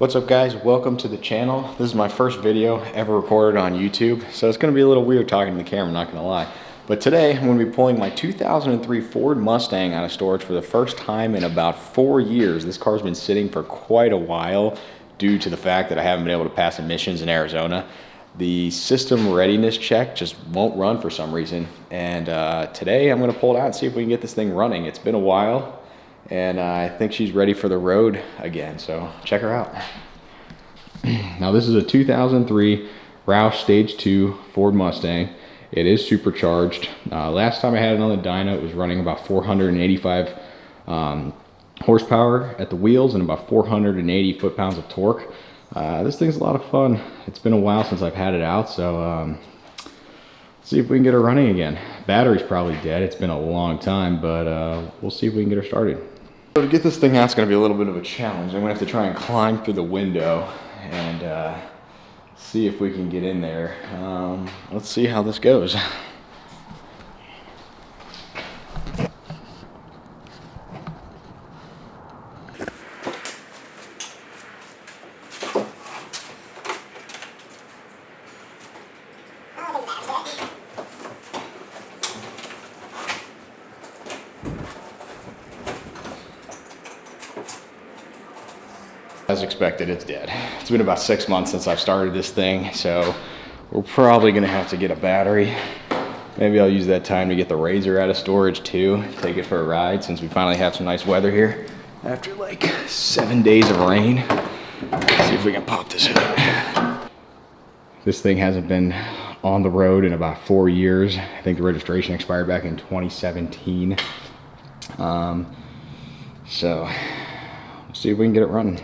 What's up guys, welcome to the channel. This is my first video ever recorded on YouTube, so it's gonna be a little weird talking to the camera, not gonna lie. But today I'm gonna be pulling my 2003 Ford Mustang out of storage for the first time in about 4 years. This car's been sitting for quite a while due to the fact that I haven't been able to pass emissions in Arizona. The system readiness check just won't run for some reason. And today I'm gonna pull it out and see if we can get this thing running. It's been a while. And I think she's ready for the road again, so check her out. Now this is a 2003 Roush Stage 2 Ford Mustang. It is supercharged. Last time I had it on the dyno, it was running about 485 horsepower at the wheels and about 480 foot-pounds of torque. This thing's a lot of fun. It's been a while since I've had it out, so let's see if we can get her running again. Battery's probably dead. It's been a long time, but we'll see if we can get her started. So to get this thing out, it's going to be a little bit of a challenge. I'm going to have to try and climb through the window and see if we can get in there. Let's see how this goes. As expected, it's dead. It's been about 6 months since I've started this thing, so we're probably gonna have to get a battery. Maybe I'll use that time to get the Razor out of storage too, take it for a ride since we finally have some nice weather here after like 7 days of rain. Let's see if we can pop this hood. This thing hasn't been on the road in about 4 years. I think the registration expired back in 2017. So let's see if we can get it running.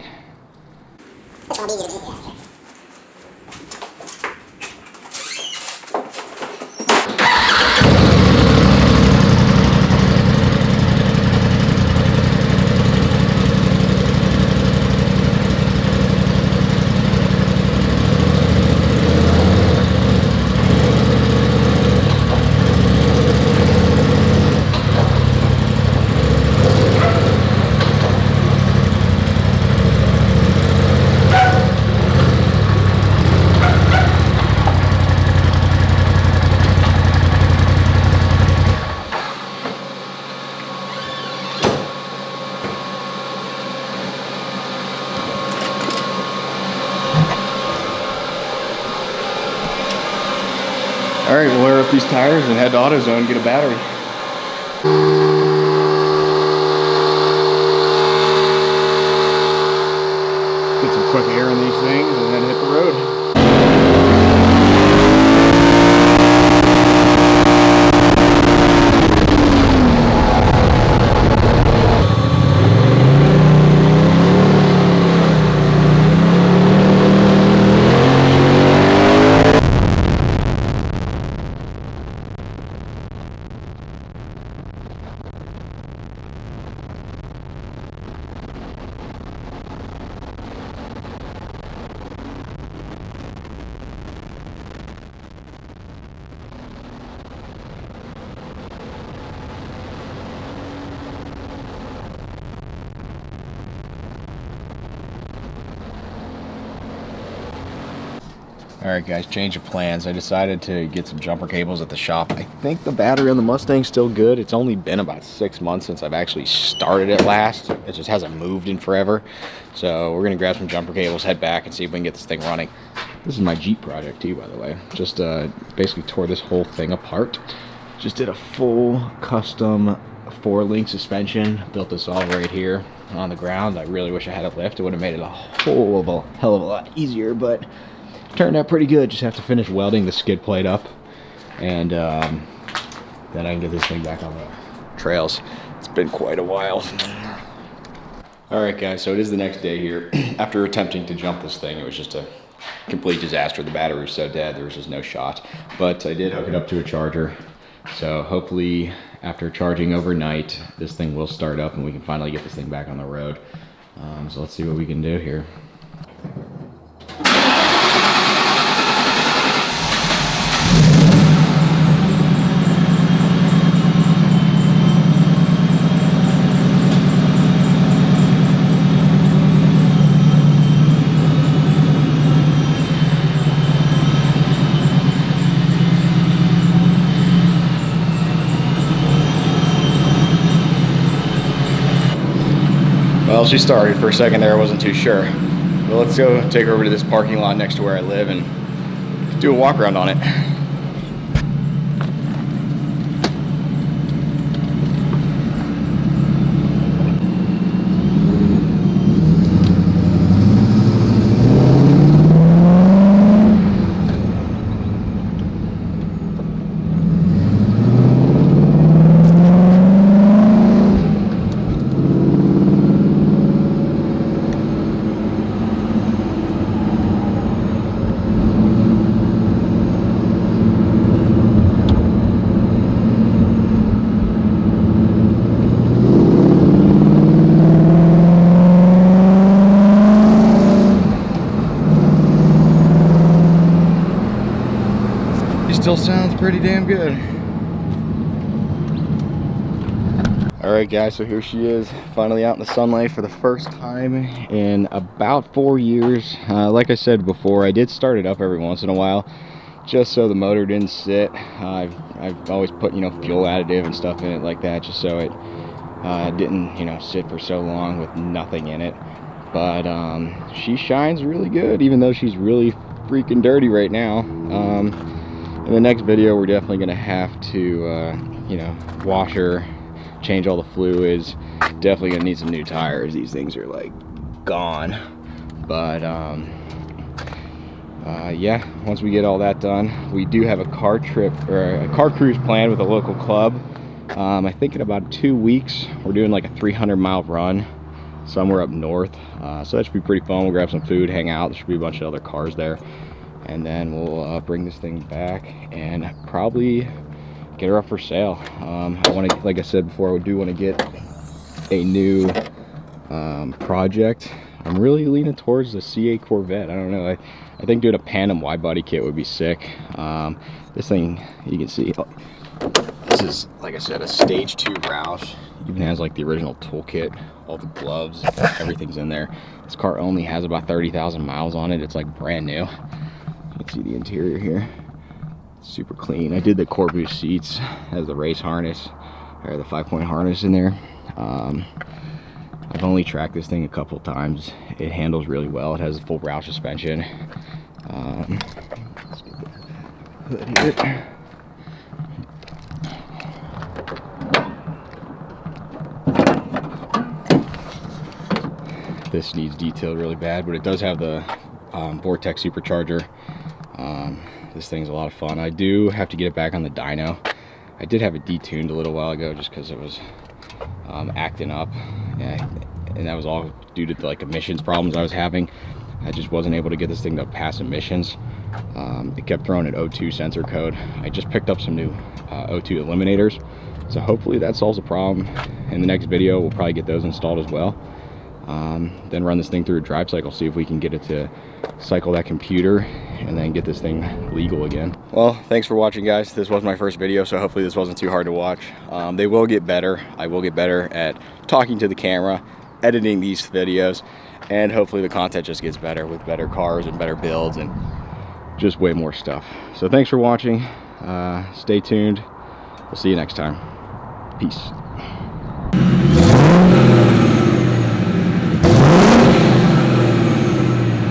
All right, we'll air up these tires and head to AutoZone and get a battery. Get some quick air in these things and then hit the road. Alright guys, change of plans. I decided to get some jumper cables at the shop. I think the battery on the Mustang's still good. It's only been about 6 months since I've actually started it last. It just hasn't moved in forever. So we're gonna grab some jumper cables, head back and see if we can get this thing running. This is my Jeep project too, by the way. Just basically tore this whole thing apart. Just did a full custom 4-link suspension. Built this all right here on the ground. I really wish I had a lift. It would have made it a hell of a lot easier, but turned out pretty good. Just have to finish welding the skid plate up and then I can get this thing back on the trails. It's been quite a while. Alright guys, so it is the next day here. After attempting to jump this thing, it was just a complete disaster. The battery was so dead, there was just no shot. But I did hook it up to a charger. So hopefully after charging overnight, this thing will start up and we can finally get this thing back on the road. So let's see what we can do here. Well, she started. For a second there, I wasn't too sure. But let's go take her over to this parking lot next to where I live and do a walk around on it. Still sounds pretty damn good. All right guys, so here she is, finally out in the sunlight for the first time in about 4 years. Like I said before, I did start it up every once in a while just so the motor didn't sit. I've always put, you know, fuel additive and stuff in it like that, just so it didn't, you know, sit for so long with nothing in it. But she shines really good, even though she's really freaking dirty right now. In the next video, we're definitely gonna have to, you know, wash her, change all the fluids. Definitely gonna need some new tires. These things are like gone. But yeah, once we get all that done, we do have a car trip or a car cruise planned with a local club. I think in about 2 weeks, we're doing like a 300-mile run somewhere up north. So that should be pretty fun. We'll grab some food, hang out. There should be a bunch of other cars there. And then we'll bring this thing back and probably get her up for sale. I want to, like I said before, I do want to get a new project. I'm really leaning towards the C8 Corvette. I don't know. I think doing a Phantom wide body kit would be sick. This thing, you can see, this is, like I said, a stage 2 Roush. Even has like the original toolkit, all the gloves, everything's in there. This car only has about 30,000 miles on it. It's like brand new. You can see the interior here, super clean. I did the core boost seats, has the race harness, or the 5-point harness in there. I've only tracked this thing a couple times. It handles really well. It has a full Roush suspension. Let's get the hood here. This needs detailed really bad, but it does have the Vortex supercharger. This thing's a lot of fun. I do have to get it back on the dyno. I did have it detuned a little while ago just because it was acting up, and that was all due to like emissions problems I was having. I just wasn't able to get this thing to pass emissions. It kept throwing an O2 sensor code. I just picked up some new O2 eliminators, so hopefully that solves the problem. In the next video, we'll probably get those installed as well. Then run this thing through a drive cycle, see if we can get it to cycle that computer and then get this thing legal again. Well, thanks for watching, guys. This was my first video, so hopefully this wasn't too hard to watch. They will get better. I will get better at talking to the camera, editing these videos, and hopefully the content just gets better with better cars and better builds and just way more stuff. So thanks for watching. Stay tuned. We'll see you next time. Peace.